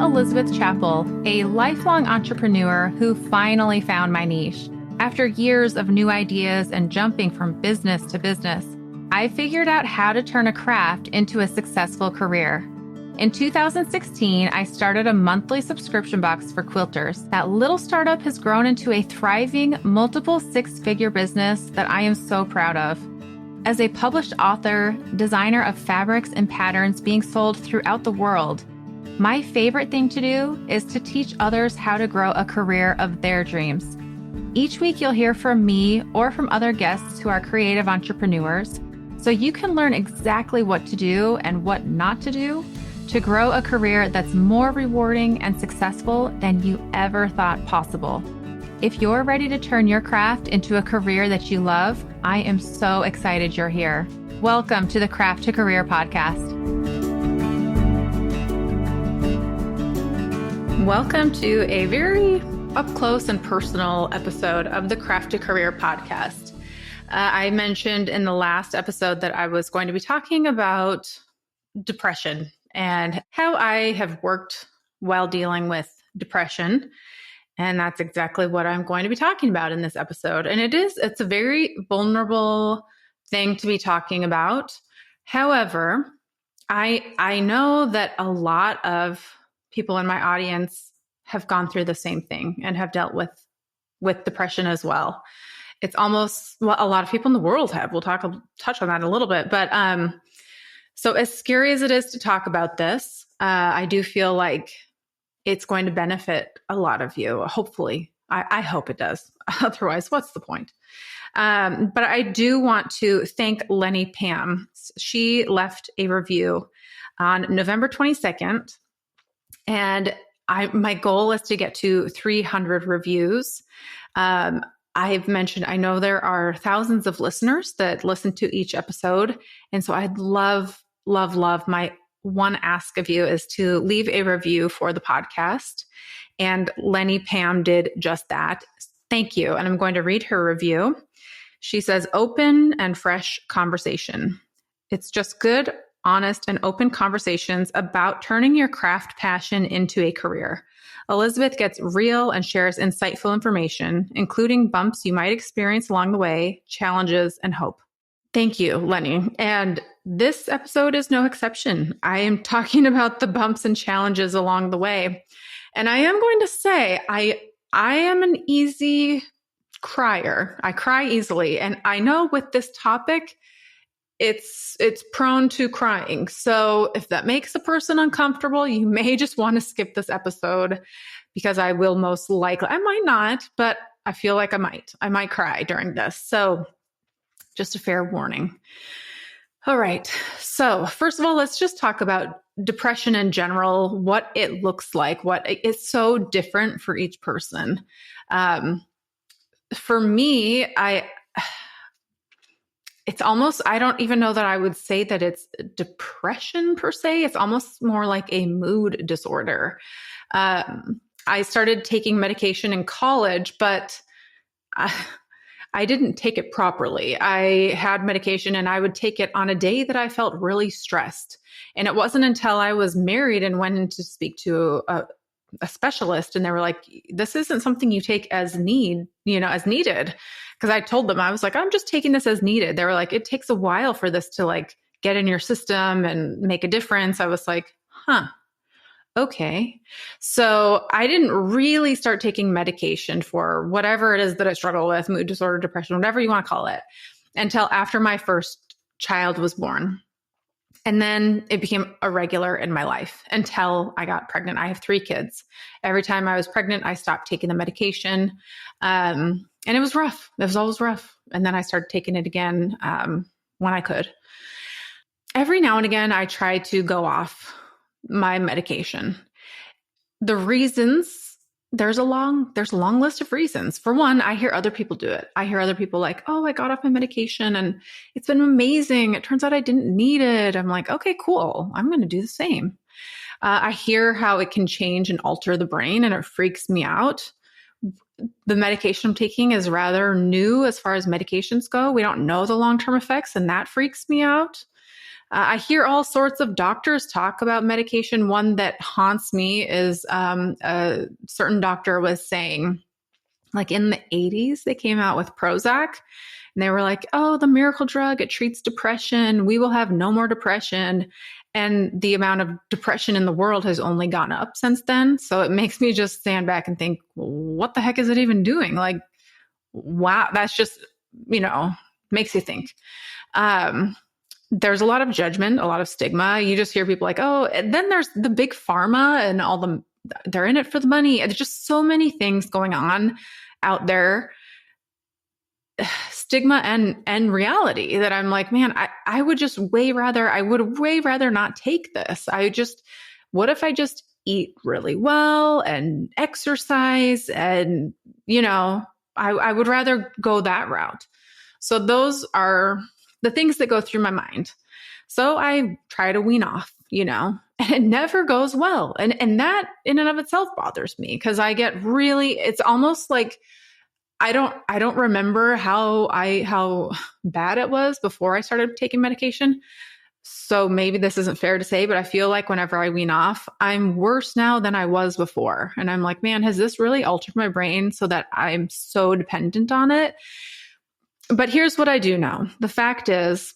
Elizabeth Chappell, a lifelong entrepreneur who finally found my niche. After years of new ideas and jumping from business to business, I figured out how to turn a craft into a successful career. In 2016, I started a monthly subscription box for quilters. That little startup has grown into a thriving, multiple six-figure business that I am so proud of. As a published author, designer of fabrics and patterns being sold throughout the world, my favorite thing to do is to teach others how to grow a career of their dreams. Each week, you'll hear from me or from other guests who are creative entrepreneurs, so you can learn exactly what to do and what not to do to grow a career that's more rewarding and successful than you ever thought possible. If you're ready to turn your craft into a career that you love, I am so excited you're here. Welcome to the Craft to Career podcast. Welcome to a very up close and personal episode of the Craft to Career podcast. I mentioned in the last episode that I was going to be talking about depression and how I have worked while dealing with depression. And that's exactly what I'm going to be talking about in this episode. And it's a very vulnerable thing to be talking about. However, I know that a lot of people in my audience have gone through the same thing and have dealt with depression as well. It's almost what a lot of people in the world have. We'll touch on that a little bit. But so as scary as it is to talk about this, I do feel like it's going to benefit a lot of you. Hopefully, I hope it does. Otherwise, what's the point? But I do want to thank Lenny Pam. She left a review on November 22nd. And my goal is to get to 300 reviews. I've mentioned, I know there are thousands of listeners that listen to each episode. And so I'd love, my one ask of you is to leave a review for the podcast. And Lenny Pam did just that. Thank you. And I'm going to read her review. She says, open and fresh conversation. It's just good, honest, and open conversations about turning your craft passion into a career. Elizabeth gets real and shares insightful information, including bumps you might experience along the way, challenges, and hope. Thank you, Lenny. And this episode is no exception. I am talking about the bumps and challenges along the way. And I am going to say, I am an easy crier. I cry easily. And I know with this topic, it's prone to crying. So if that makes a person uncomfortable, you may just want to skip this episode because I will most likely, I might not, but I feel like I might cry during this. So just a fair warning. All right. So first of all, let's just talk about depression in general, what it looks like, it's so different for each person. For me, it's almost, I don't even know that I would say that it's depression per se. It's almost more like a mood disorder. I started taking medication in college, but I didn't take it properly. I had medication and I would take it on a day that I felt really stressed. And it wasn't until I was married and went in to speak to a specialist, and they were like, this isn't something you take as needed. Because I told them, I was like, I'm just taking this as needed. They were like, it takes a while for this to like get in your system and make a difference. I was like, okay. So I didn't really start taking medication for whatever it is that I struggle with, mood disorder, depression, whatever you want to call it, until after my first child was born. And then it became a regular in my life until I got pregnant. I have 3 kids. Every time I was pregnant, I stopped taking the medication. And it was rough. It was always rough. And then I started taking it again when I could. Every now and again, I try to go off my medication. The reasons, there's a long list of reasons. For one, I hear other people do it. I hear other people like, oh, I got off my medication and it's been amazing. It turns out I didn't need it. I'm like, okay, cool. I'm going to do the same. I hear how it can change and alter the brain, and it freaks me out. The medication I'm taking is rather new as far as medications go. We don't know the long-term effects, and that freaks me out. I hear all sorts of doctors talk about medication. One that haunts me is a certain doctor was saying, like in the 80s, they came out with Prozac. And they were like, oh, the miracle drug, it treats depression. We will have no more depression. And the amount of depression in the world has only gone up since then. So it makes me just stand back and think, what the heck is it even doing? Like, wow, that's just, makes you think. There's a lot of judgment, a lot of stigma. You just hear people like, oh, and then there's the big pharma and they're in it for the money. There's just so many things going on out there, stigma and reality, that I'm like, man, I would way rather not take this. What if I just eat really well and exercise and, I would rather go that route. So those are the things that go through my mind. So I try to wean off, and it never goes well. And that in and of itself bothers me, because I get it's almost like I don't remember how bad it was before I started taking medication. So maybe this isn't fair to say, but I feel like whenever I wean off, I'm worse now than I was before. And I'm like, man, has this really altered my brain so that I'm so dependent on it? But here's what I do know. The fact is,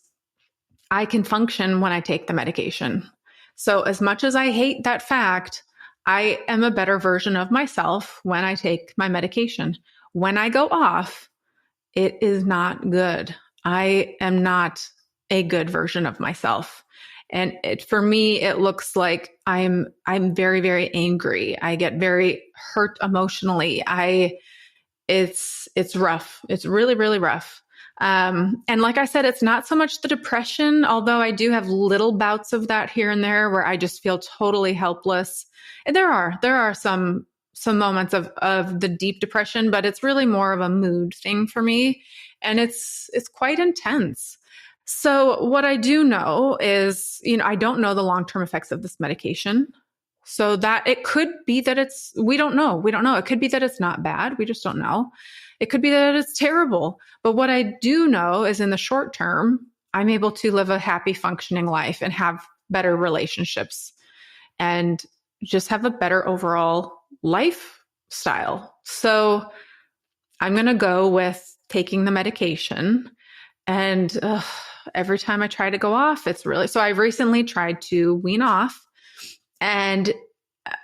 I can function when I take the medication. So as much as I hate that fact, I am a better version of myself when I take my medication. When I go off, it is not good. I am not a good version of myself. And for me, it looks like I'm very, very angry. I get very hurt emotionally. It's rough. It's really, really rough. And like I said, it's not so much the depression, although I do have little bouts of that here and there where I just feel totally helpless. And there are some moments of the deep depression, but it's really more of a mood thing for me. And it's quite intense. So what I do know is, I don't know the long-term effects of this medication. So that it could be that we don't know. It could be that it's not bad. We just don't know. It could be that it's terrible. But what I do know is in the short term, I'm able to live a happy, functioning life and have better relationships and just have a better overall lifestyle. So I'm going to go with taking the medication. And every time I try to go off, so I recently tried to wean off and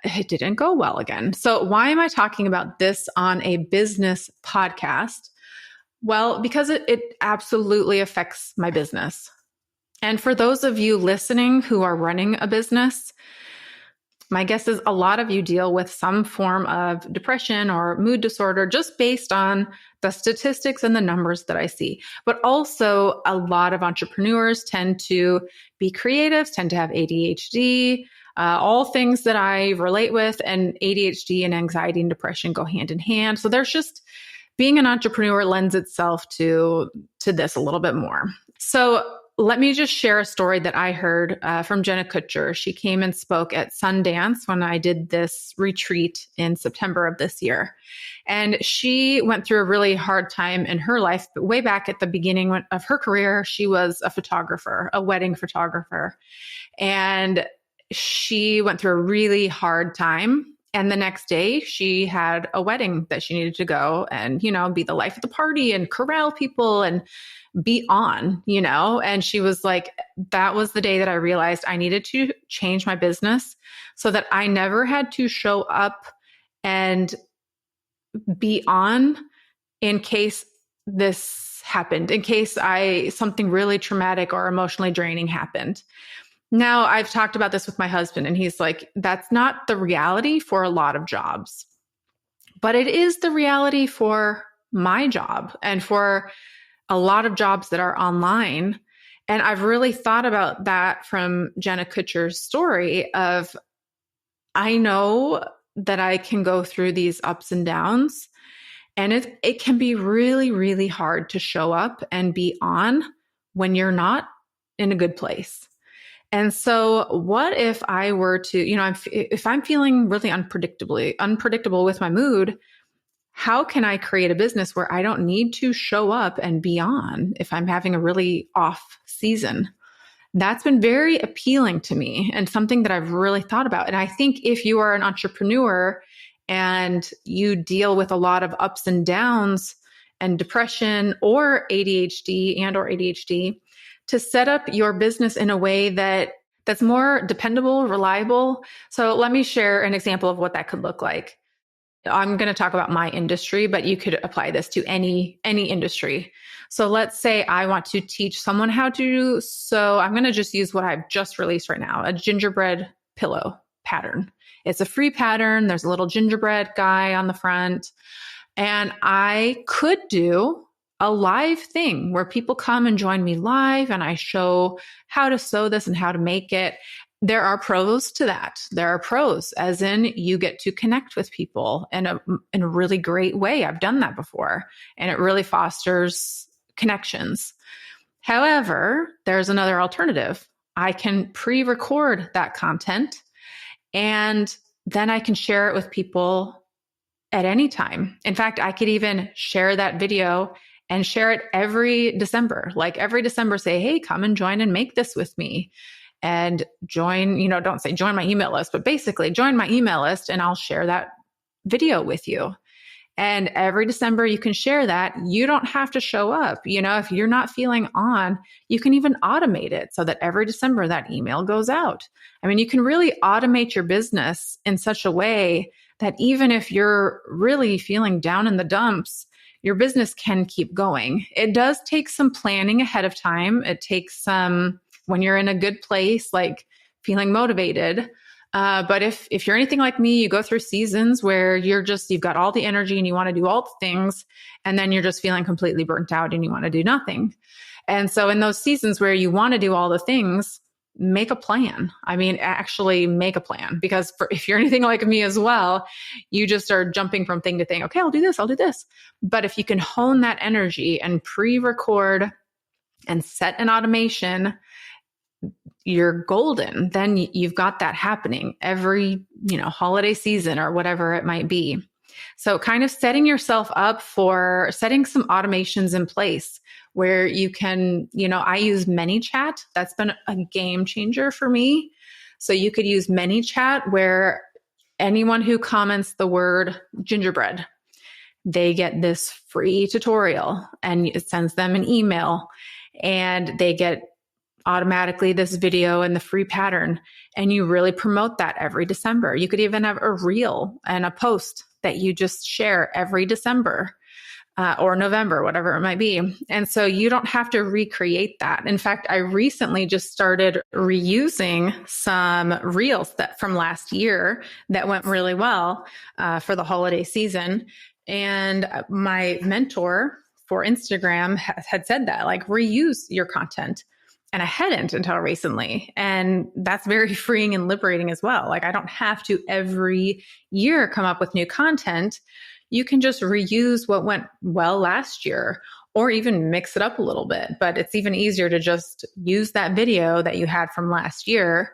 it didn't go well again. So why am I talking about this on a business podcast? Well, because it absolutely affects my business. And for those of you listening who are running a business, my guess is a lot of you deal with some form of depression or mood disorder just based on the statistics and the numbers that I see. But also a lot of entrepreneurs tend to be creatives, tend to have ADHD, all things that I relate with, and ADHD and anxiety and depression go hand in hand. So there's just being an entrepreneur lends itself to this a little bit more. So let me just share a story that I heard from Jenna Kutcher. She came and spoke at Sundance when I did this retreat in September of this year. And she went through a really hard time in her life. But way back at the beginning of her career, she was a photographer, a wedding photographer. And she went through a really hard time. And the next day she had a wedding that she needed to go and, be the life of the party and corral people and be on, and she was like, that was the day that I realized I needed to change my business so that I never had to show up and be on in case this happened, in case something really traumatic or emotionally draining happened. Now, I've talked about this with my husband, and he's like, that's not the reality for a lot of jobs, but it is the reality for my job and for a lot of jobs that are online. And I've really thought about that from Jenna Kutcher's story of, I know that I can go through these ups and downs, and it can be really, really hard to show up and be on when you're not in a good place. And so what if I were to, if I'm feeling really unpredictable with my mood, how can I create a business where I don't need to show up and be on if I'm having a really off season? That's been very appealing to me and something that I've really thought about. And I think if you are an entrepreneur and you deal with a lot of ups and downs and depression or ADHD, to set up your business in a way that's more dependable, reliable. So let me share an example of what that could look like. I'm going to talk about my industry, but you could apply this to any industry. So let's say I want to teach someone how to sew. I'm going to just use what I've just released right now, a gingerbread pillow pattern. It's a free pattern. There's a little gingerbread guy on the front. And I could do a live thing where people come and join me live and I show how to sew this and how to make it. There are pros to that. There are pros, as in you get to connect with people in a really great way. I've done that before, and it really fosters connections. However, there's another alternative. I can pre-record that content, and then I can share it with people at any time. In fact, I could even share that video and share it every December. Like every December, say, hey, come and join and make this with me. And join, don't say join my email list, but basically join my email list and I'll share that video with you. And every December you can share that. You don't have to show up. If you're not feeling on, you can even automate it so that every December that email goes out. I mean, you can really automate your business in such a way that even if you're really feeling down in the dumps, your business can keep going. It does take some planning ahead of time. It takes some when you're in a good place, like feeling motivated. But if you're anything like me, you go through seasons where you've got all the energy and you want to do all the things, and then you're just feeling completely burnt out and you want to do nothing. And so in those seasons where you want to do all the things, make a plan. I mean, actually make a plan, because if you're anything like me as well, you just are jumping from thing to thing. Okay, I'll do this. But if you can hone that energy and pre-record and set an automation, you're golden. Then you've got that happening every, holiday season or whatever it might be. So kind of setting yourself up for setting some automations in place where you can, I use ManyChat. That's been a game changer for me. So you could use ManyChat where anyone who comments the word gingerbread, they get this free tutorial and it sends them an email and they get automatically this video and the free pattern. And you really promote that every December. You could even have a reel and a post that you just share every December or November, whatever it might be. And so you don't have to recreate that. In fact, I recently just started reusing some reels from last year that went really well for the holiday season. And my mentor for Instagram had said that, like, reuse your content. And I hadn't until recently. And that's very freeing and liberating as well. Like, I don't have to every year come up with new content. You can just reuse what went well last year or even mix it up a little bit. But it's even easier to just use that video that you had from last year.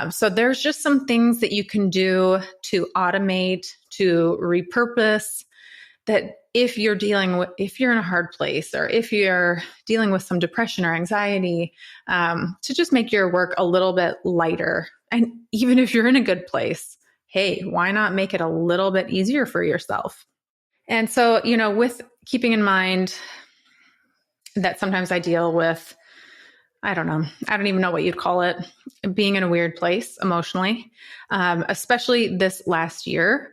So there's just some things that you can do to automate, to repurpose, that if you're in a hard place or if you're dealing with some depression or anxiety, to just make your work a little bit lighter. And even if you're in a good place, hey, why not make it a little bit easier for yourself? And so, with keeping in mind that sometimes I deal with, I don't even know what you'd call it, being in a weird place emotionally, especially this last year.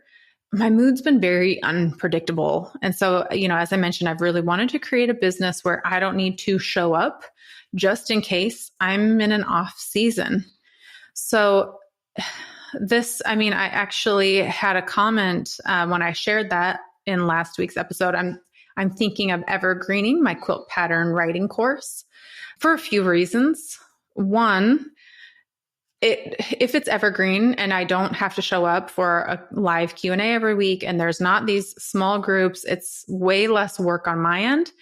My mood's been very unpredictable. And so, as I mentioned, I've really wanted to create a business where I don't need to show up just in case I'm in an off season. So I actually had a comment when I shared that in last week's episode. I'm thinking of evergreening my quilt pattern writing course for a few reasons. One, if it's evergreen and I don't have to show up for a live Q&A every week and there's not these small groups, it's way less work on my end.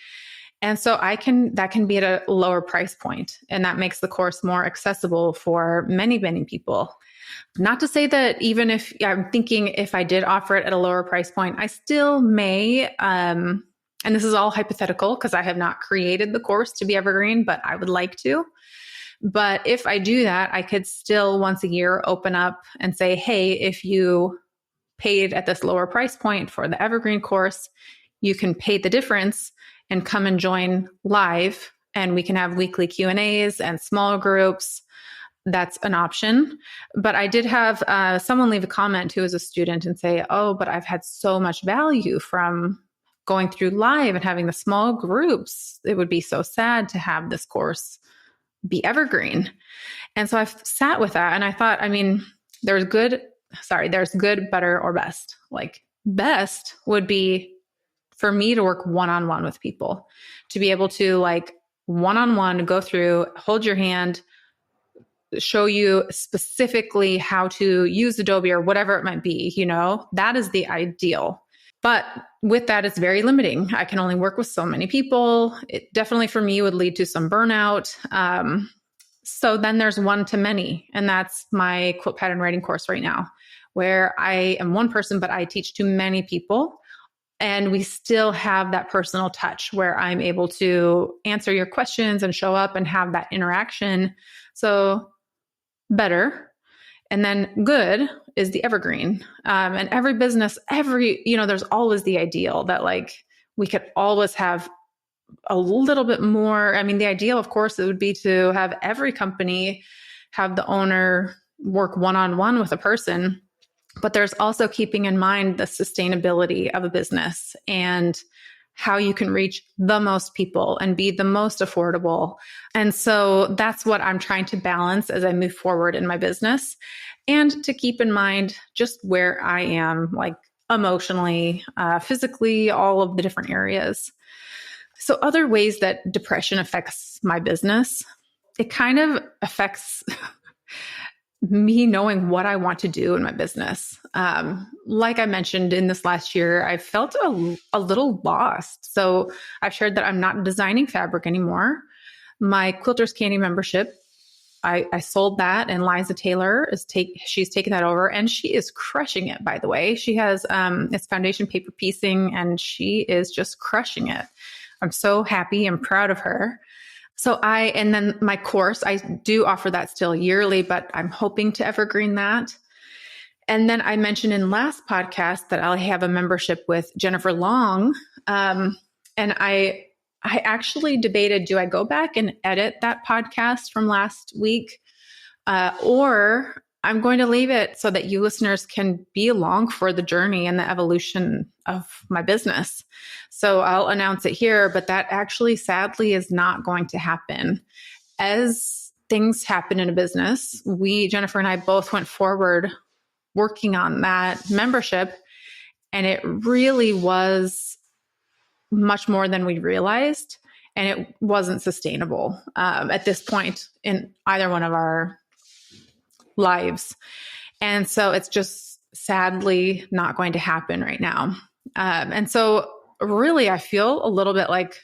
And so that can be at a lower price point, and that makes the course more accessible for many, many people. Not to say that even if I'm thinking if I did offer it at a lower price point, I still may, and this is all hypothetical because I have not created the course to be evergreen, but I would like to. But if I do that, I could still once a year open up and say, hey, if you paid at this lower price point for the Evergreen course, you can pay the difference and come and join live, and we can have weekly Q&As and small groups. That's an option. But I did have someone leave a comment who is a student and say, oh, but I've had so much value from going through live and having the small groups. It would be so sad to have this course be evergreen. And so I've sat with that and I thought, I mean, there's good, better, or best. Like, best would be for me to work one-on-one with people, to be able to like one-on-one go through, hold your hand, show you specifically how to use Adobe or whatever it might be, that is the ideal. But with that, it's very limiting. I can only work with so many people. It definitely for me would lead to some burnout. So then there's one-to-many, and that's my quilt pattern writing course right now, where I am one person, but I teach to many people. And we still have that personal touch where I'm able to answer your questions and show up and have that interaction. So better. And then good is the evergreen. And every business, there's always the ideal that like we could always have a little bit more. I mean, the ideal, of course, it would be to have every company have the owner work one-on-one with a person. But there's also keeping in mind the sustainability of a business and how you can reach the most people and be the most affordable. And so that's what I'm trying to balance as I move forward in my business, and to keep in mind just where I am, like emotionally, physically, all of the different areas. So other ways that depression affects my business, it kind of affects me knowing what I want to do in my business. Like I mentioned in this last year, I felt a little lost. So I've shared that I'm not designing fabric anymore. My Quilters Candy membership, I sold that, and Liza Taylor she's taken that over, and she is crushing it, by the way. She has it's foundation paper piecing, and she is just crushing it. I'm so happy and proud of her. And then my course, I do offer that still yearly, but I'm hoping to evergreen that. And then I mentioned in last podcast that I have a membership with Jennifer Long. And I actually debated, do I go back and edit that podcast from last week? Or I'm going to leave it so that you listeners can be along for the journey and the evolution of my business. So I'll announce it here, but that actually sadly is not going to happen. As things happen in a business, Jennifer and I both went forward working on that membership, and it really was much more than we realized, and it wasn't sustainable at this point in either one of our lives. And so it's just sadly not going to happen right now. And so really, I feel a little bit like,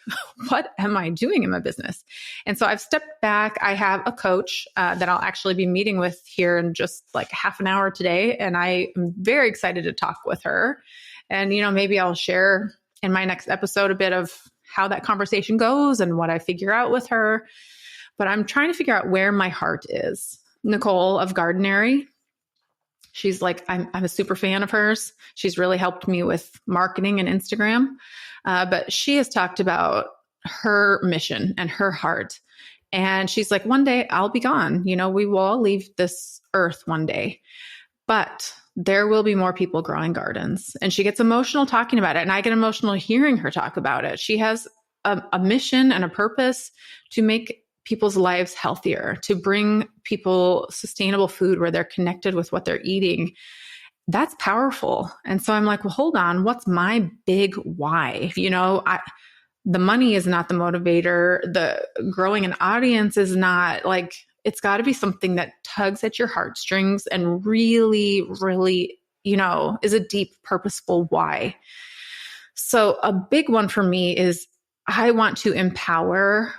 what am I doing in my business? And so I've stepped back. I have a coach that I'll actually be meeting with here in just like half an hour today. And I am very excited to talk with her. And, maybe I'll share in my next episode a bit of how that conversation goes and what I figure out with her. But I'm trying to figure out where my heart is. Nicole of Gardenary, she's like, I'm a super fan of hers. She's really helped me with marketing and Instagram. But she has talked about her mission and her heart. And she's like, one day I'll be gone. We will all leave this earth one day, but there will be more people growing gardens. And she gets emotional talking about it. And I get emotional hearing her talk about it. She has a mission and a purpose to make people's lives healthier, to bring people sustainable food where they're connected with what they're eating. That's powerful. And so I'm like, well, hold on, what's my big why? The money is not the motivator. The growing an audience is not like, it's got to be something that tugs at your heartstrings and really, really, is a deep, purposeful why. So a big one for me is I want to empower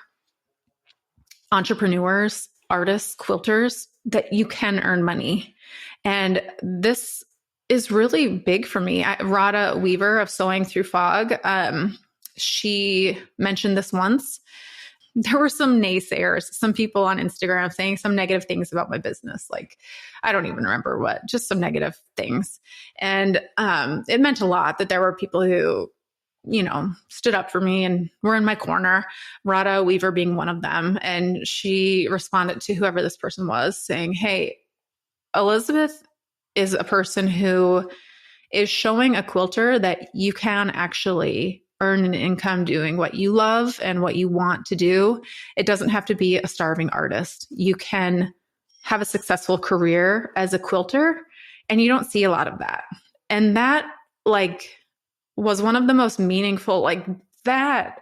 entrepreneurs, artists, quilters, that you can earn money. And this is really big for me. Rada Weaver of Sewing Through Fog, she mentioned this once. there were some naysayers, some people on Instagram saying some negative things about my business. Like, I don't even remember what, just some negative things. And it meant a lot that there were people who, stood up for me and were in my corner, Rada Weaver being one of them. And she responded to whoever this person was saying, hey, Elizabeth is a person who is showing a quilter that you can actually earn an income doing what you love and what you want to do. It doesn't have to be a starving artist. You can have a successful career as a quilter, and you don't see a lot of that. And that was one of the most meaningful, that's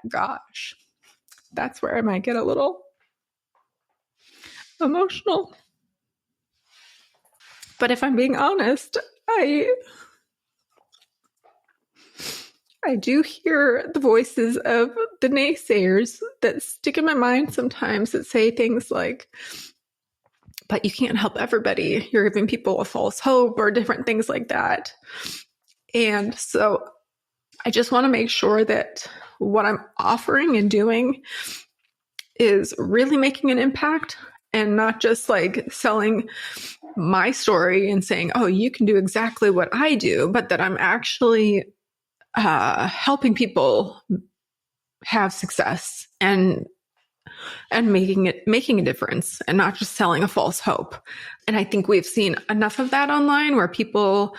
where I might get a little emotional. But if I'm being honest, I do hear the voices of the naysayers that stick in my mind sometimes that say things like, but you can't help everybody. You're giving people a false hope or different things like that. And so I just want to make sure that what I'm offering and doing is really making an impact and not just selling my story and saying, oh, you can do exactly what I do, but that I'm actually helping people have success and making a difference and not just selling a false hope. And I think we've seen enough of that online where people,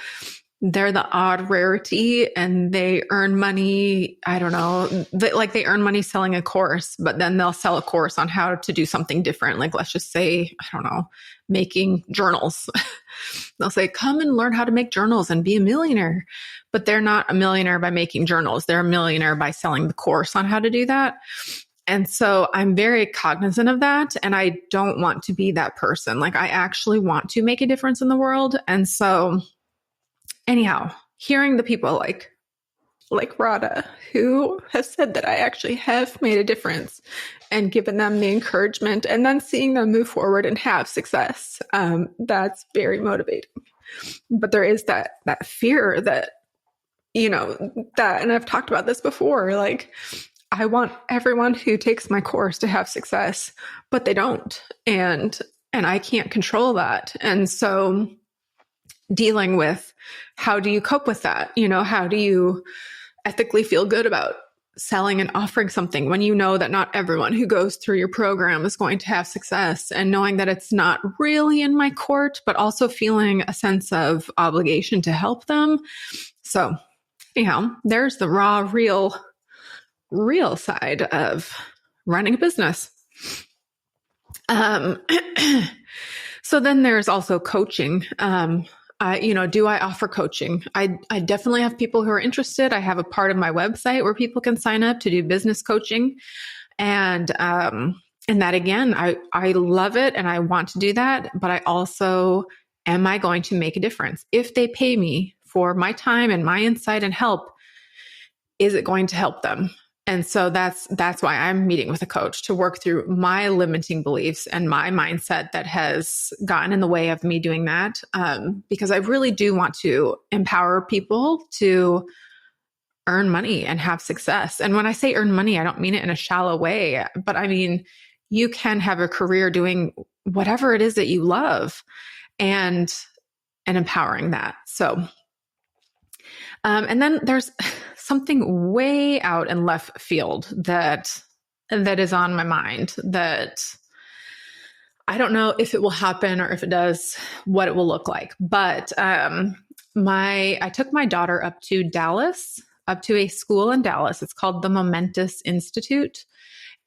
they're the odd rarity and they earn money. I don't know, they earn money selling a course, but then they'll sell a course on how to do something different. Let's just say, I don't know, making journals. They'll say, come and learn how to make journals and be a millionaire. But they're not a millionaire by making journals. They're a millionaire by selling the course on how to do that. And so I'm very cognizant of that. And I don't want to be that person. I actually want to make a difference in the world. And so anyhow, hearing the people like Rada, who has said that I actually have made a difference and given them the encouragement and then seeing them move forward and have success, that's very motivating. But there is that fear that, that, and I've talked about this before, I want everyone who takes my course to have success, but they don't. And I can't control that. And so dealing with how do you cope with that? How do you ethically feel good about selling and offering something when you know that not everyone who goes through your program is going to have success, and knowing that it's not really in my court, but also feeling a sense of obligation to help them. So anyhow, there's the raw, real side of running a business. So then there's also coaching. Do I offer coaching? I definitely have people who are interested. I have a part of my website where people can sign up to do business coaching. And that again, I love it and I want to do that, but I also, am I going to make a difference? If they pay me for my time and my insight and help, is it going to help them? And so that's why I'm meeting with a coach to work through my limiting beliefs and my mindset that has gotten in the way of me doing that. Because I really do want to empower people to earn money and have success. And when I say earn money, I don't mean it in a shallow way, but I mean, you can have a career doing whatever it is that you love and empowering that. So, and then there's something way out in left field that is on my mind that I don't know if it will happen or if it does, what it will look like. But I took my daughter up to Dallas, up to a school in Dallas. It's called the Momentous Institute.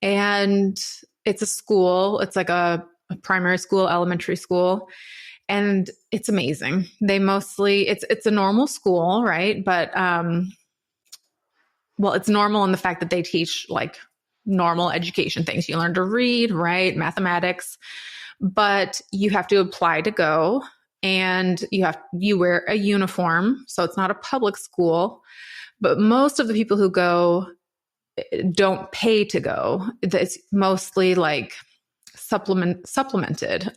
And it's a school. It's like a primary school, elementary school. And it's amazing. They mostly, it's a normal school, right? But it's normal in the fact that they teach normal education things. You learn to read, write, mathematics, but you have to apply to go, and you wear a uniform. So it's not a public school, but most of the people who go don't pay to go. It's mostly supplemented.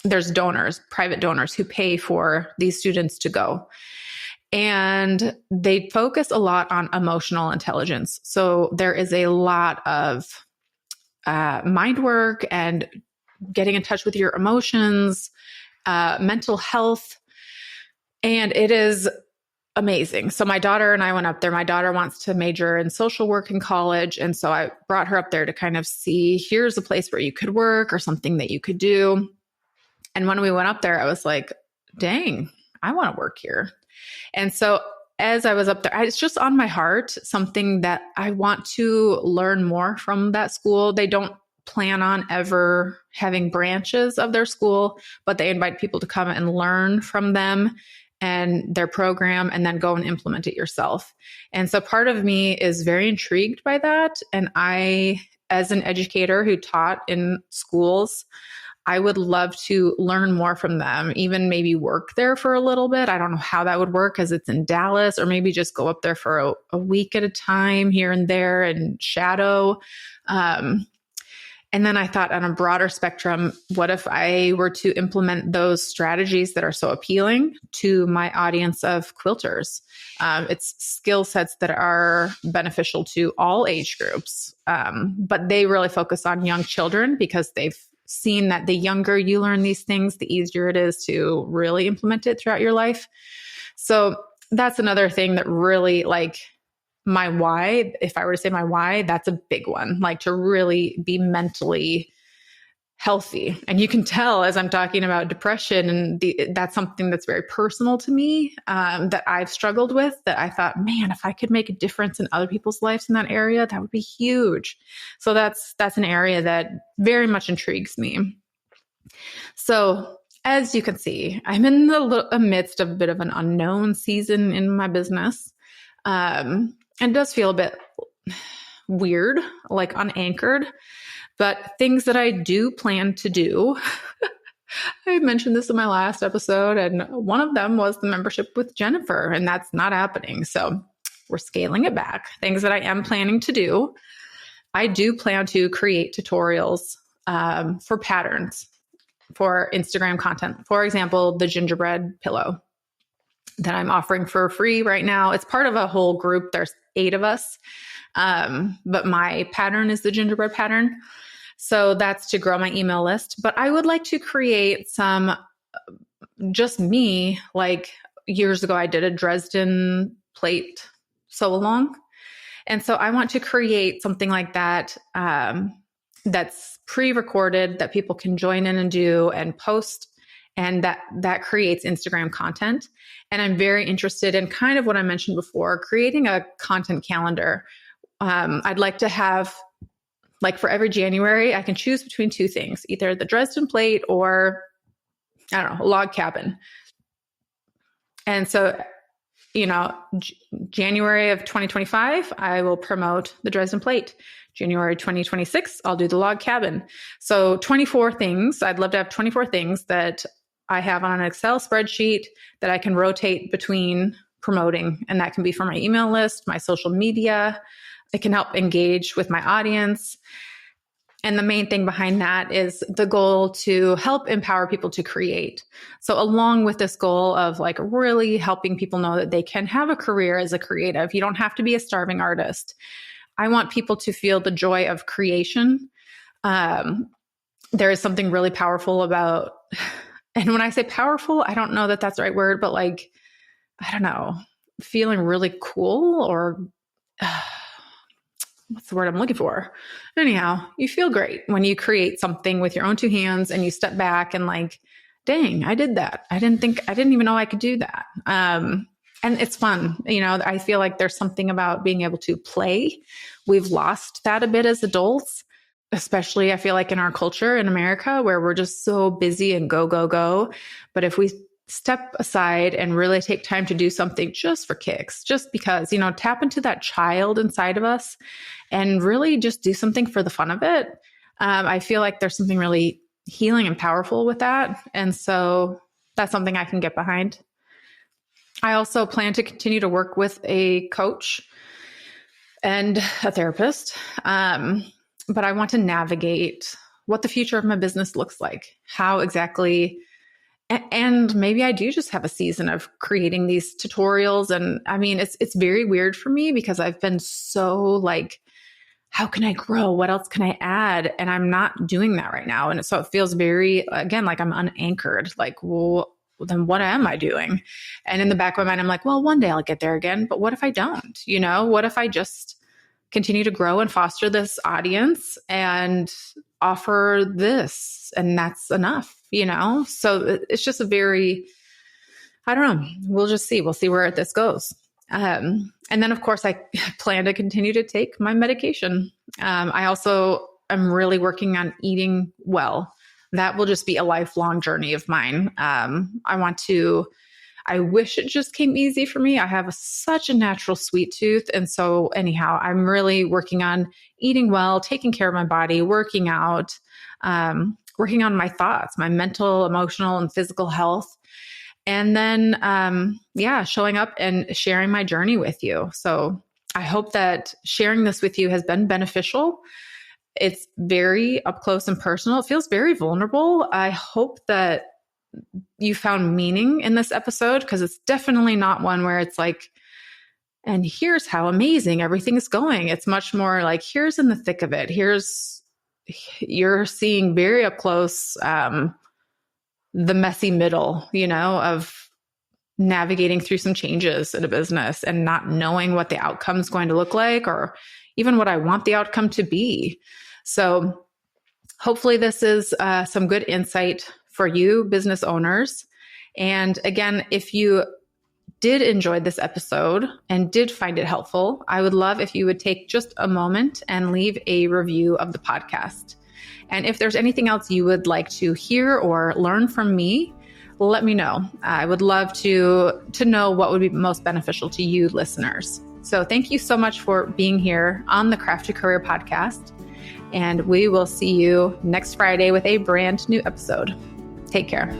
There's donors, private donors who pay for these students to go. And they focus a lot on emotional intelligence. So there is a lot of mind work and getting in touch with your emotions, mental health. And it is amazing. So my daughter and I went up there. My daughter wants to major in social work in college. And so I brought her up there to kind of see, here's a place where you could work or something that you could do. And when we went up there, I was like, dang, I want to work here. And so as I was up there, it's just on my heart, something that I want to learn more from that school. They don't plan on ever having branches of their school, but they invite people to come and learn from them and their program and then go and implement it yourself. And so part of me is very intrigued by that. And I, as an educator who taught in schools, I would love to learn more from them, even maybe work there for a little bit. I don't know how that would work because it's in Dallas, or maybe just go up there for a week at a time here and there and shadow. And then I thought on a broader spectrum, what if I were to implement those strategies that are so appealing to my audience of quilters? It's skill sets that are beneficial to all age groups, but they really focus on young children because they've seen that the younger you learn these things, the easier it is to really implement it throughout your life. So that's another thing that really, like, my why, if I were to say my why, that's a big one, like to really be mentally healthy. And you can tell as I'm talking about depression, and that's something that's very personal to me, that I've struggled with, that I thought, man, if I could make a difference in other people's lives in that area, that would be huge. So that's an area that very much intrigues me. So as you can see, I'm in the midst of a bit of an unknown season in my business. And it does feel a bit weird, like unanchored, but things that I do plan to do. I mentioned this in my last episode, and one of them was the membership with Jennifer, and that's not happening. So we're scaling it back. Things that I am planning to do. I do plan to create tutorials for patterns for Instagram content. For example, the gingerbread pillow that I'm offering for free right now. It's part of a whole group. There's 8 of us. But my pattern is the gingerbread pattern. So that's to grow my email list. But I would like to create some, just me, like years ago, I did a Dresden plate sew along. And so I want to create something like that, that's pre-recorded, that people can join in and do and post, and that creates Instagram content. And I'm very interested in kind of what I mentioned before, creating a content calendar. I'd like to have, like, for every January, I can choose between 2 things, either the Dresden plate or, I don't know, a log cabin. And so, January of 2025, I will promote the Dresden plate. January 2026, I'll do the log cabin. So 24 things. I'd love to have 24 things that I have on an Excel spreadsheet that I can rotate between promoting. And that can be for my email list, my social media. It can help engage with my audience. And the main thing behind that is the goal to help empower people to create. So along with this goal of, like, really helping people know that they can have a career as a creative, you don't have to be a starving artist. I want people to feel the joy of creation. There is something really powerful about, and when I say powerful, I don't know that that's the right word, but, like, I don't know, feeling really cool, or what's the word I'm looking for? Anyhow, you feel great when you create something with your own 2 hands and you step back and, like, dang, I did that. I didn't even know I could do that. And it's fun. I feel like there's something about being able to play. We've lost that a bit as adults, especially I feel like in our culture in America, where we're just so busy and go, go, go. But if we step aside and really take time to do something just for kicks, just because, tap into that child inside of us and really just do something for the fun of it. I feel like there's something really healing and powerful with that. And so that's something I can get behind. I also plan to continue to work with a coach and a therapist. But I want to navigate what the future of my business looks like, how exactly, and maybe I do just have a season of creating these tutorials. And I mean, it's very weird for me because I've been so, like, how can I grow? What else can I add? And I'm not doing that right now. And so it feels very, again, like I'm unanchored. Like, well, then what am I doing? And in the back of my mind, I'm like, well, one day I'll get there again. But what if I don't? What if I just continue to grow and foster this audience and offer this, and that's enough, So it's just a very, I don't know. We'll just see. We'll see where this goes. And then, of course, I plan to continue to take my medication. I also am really working on eating well. That will just be a lifelong journey of mine. I wish it just came easy for me. I have such a natural sweet tooth. And so anyhow, I'm really working on eating well, taking care of my body, working out, working on my thoughts, my mental, emotional, and physical health. And then, showing up and sharing my journey with you. So I hope that sharing this with you has been beneficial. It's very up close and personal. It feels very vulnerable. I hope that you found meaning in this episode, because it's definitely not one where it's like, and here's how amazing everything is going. It's much more like, here's in the thick of it. You're seeing very up close, the messy middle, of navigating through some changes in a business and not knowing what the outcome is going to look like, or even what I want the outcome to be. So hopefully this is some good insight for you business owners. And again, if you did enjoy this episode and did find it helpful, I would love if you would take just a moment and leave a review of the podcast. And if there's anything else you would like to hear or learn from me, let me know. I would love to know what would be most beneficial to you listeners. So thank you so much for being here on the Craft Your Career podcast. And we will see you next Friday with a brand new episode. Take care.